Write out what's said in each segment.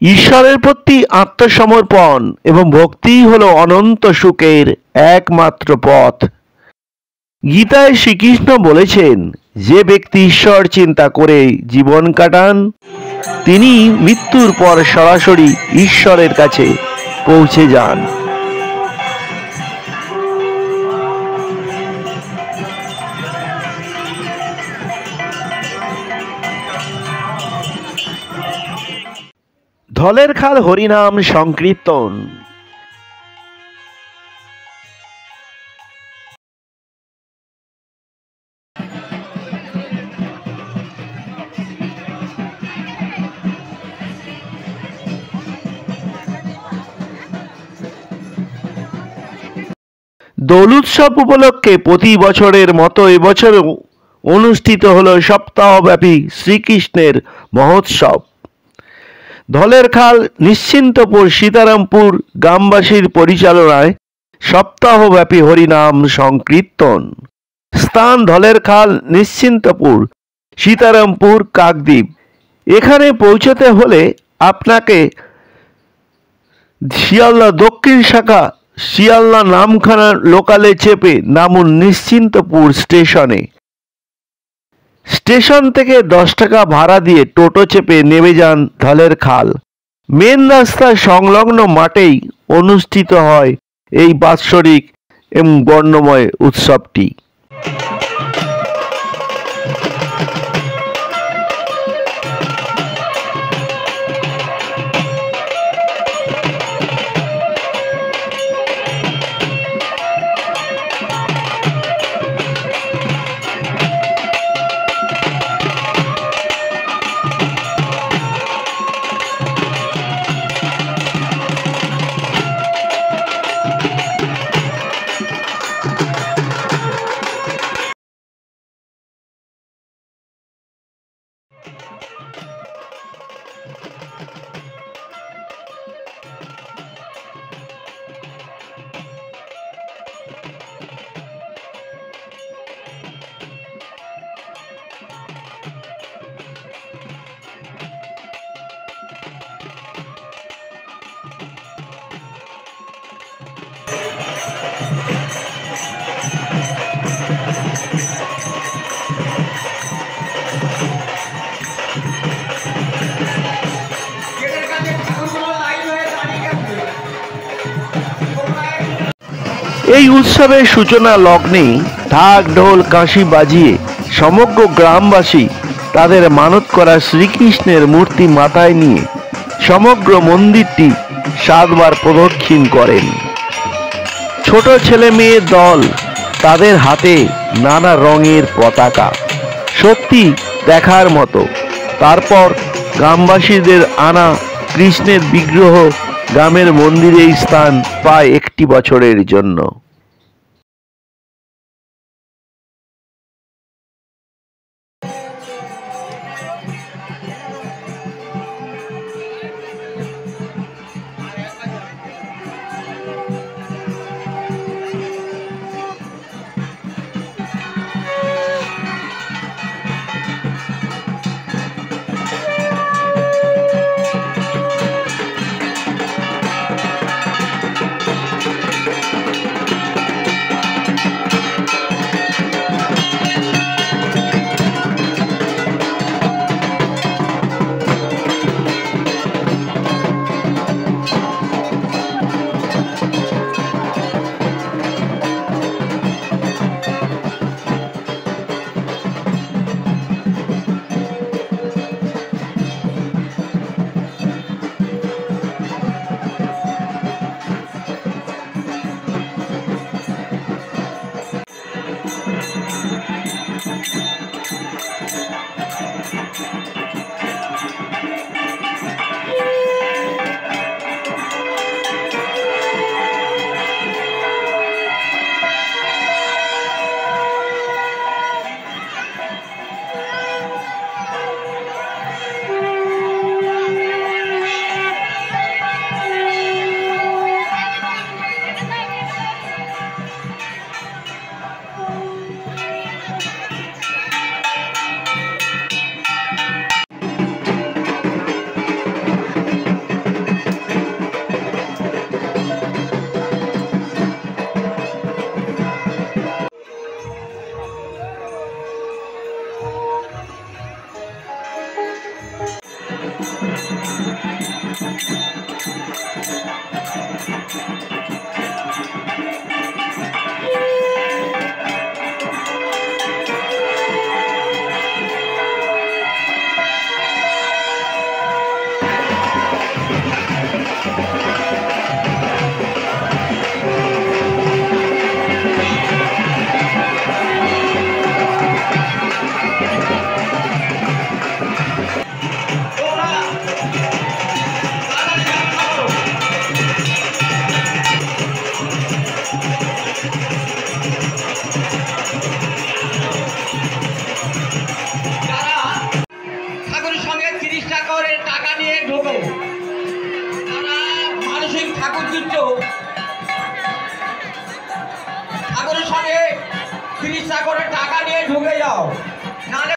ঈশ্বরের প্রতি আত্মসমর্পণ এবং ভক্তিই হল অনন্ত সুখের একমাত্র পথ। গীতায় শ্রীকৃষ্ণ বলেছেন, যে ব্যক্তি ঈশ্বর চিন্তা করে জীবন কাটান তিনি মৃত্যুর পর সরাসরি ঈশ্বরের কাছে পৌঁছে যান। ধলের খাল হরিনাম সংকীর্তন। দোল উৎসব উপলক্ষে প্রতি বছরের মতো এবছরও অনুষ্ঠিত হল সপ্তাহব্যাপী শ্রীকৃষ্ণের মহোৎসব। ধলের খাল নিশ্চিন্তপুর সীতারামপুর গ্রামবাসীর পরিচালনায় সপ্তাহব্যাপী হরিনাম সংকীর্তন। স্থান ধলের খাল নিশ্চিন্তপুর সীতারামপুর কাকদ্বীপ। এখানে পৌঁছতে হলে আপনাকে শিয়ালদা দক্ষিণ শাখা শিয়ালদা নামখানা লোকালে চেপে নামুন নিশ্চিন্তপুর স্টেশনে। স্টেশন থেকে 10 টাকা ভাড়া দিয়ে টোটো চেপে নেমে যান ধলের খাল। মেন রাস্তার সংলগ্ন মাঠেই অনুষ্ঠিত হয় এই বাৎসরিক এবং বর্ণময় উৎসবটি। এই উৎসবের সূচনা লগ্নে ঢাক ঢোল কাঁসি বাজিয়ে সমগ্র গ্রামবাসী তাদের মানত করা শ্রীকৃষ্ণের মূর্তি মাথায় নিয়ে সমগ্র মন্দিরটি 7 বার প্রদক্ষিণ করেন। ছোট ছেলে মেয়ের দল, তাদের হাতে নানা রঙের পতাকা, সত্যি দেখার মতো। তারপর গ্রামবাসীদের আনা কৃষ্ণের বিগ্রহ গ্রামের মন্দিরে স্থান পায় 1 বছরের জন্য। ঠাকুর দিচ্ছ ঠাকুরের সঙ্গে 30 টাকা করে টাকা নিয়ে ঢুকে যাও, নাহলে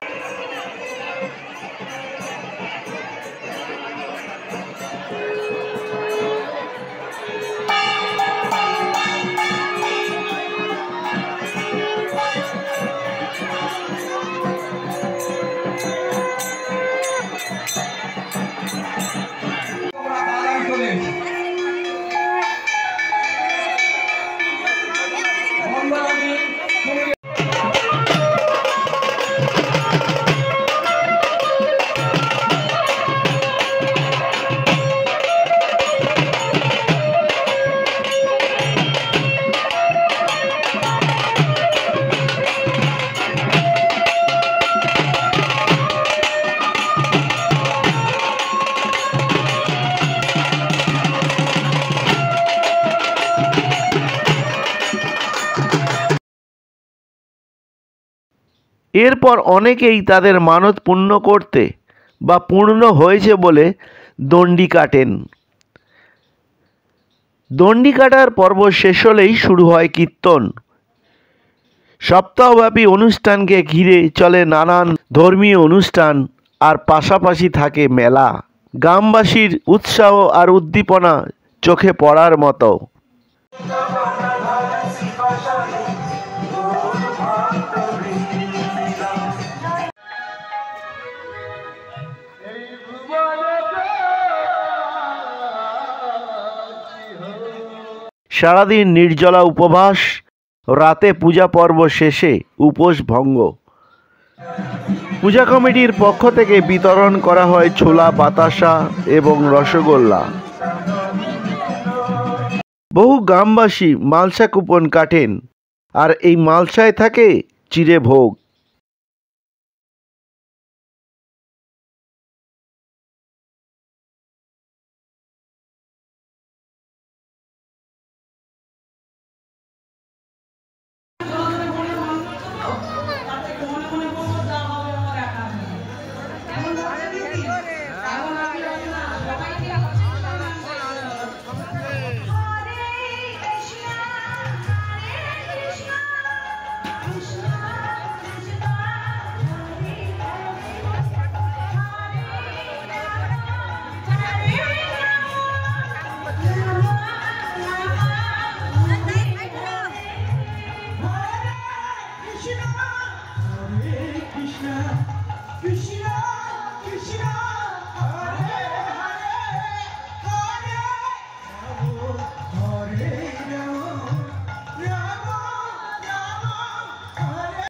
এরপর অনেকেই তাদের মানত পূর্ণ করতে বা পূর্ণ হয়েছে বলে দণ্ডি কাটেন। দণ্ডি কাটার পর্ব শেষ হলেই শুরু হয় কীর্তন। সপ্তাহব্যাপী অনুষ্ঠানকে ঘিরে চলে নানান ধর্মীয় অনুষ্ঠান, আর পাশাপাশি থাকে মেলা। গ্রামবাসীর উৎসাহ আর উদ্দীপনা চোখে পড়ার মতো। সারাদিন নির্জলা উপবাস, রাতে পূজা পর্ব শেষে উপোস ভঙ্গ। পূজা কমিটির পক্ষ থেকে বিতরণ করা হয় ছোলা, বাতাসা এবং রসগোল্লা। বহু গ্রামবাসী মালসা কুপন কাটেন, আর এই মালসায় থাকে চিড়ে ভোগ।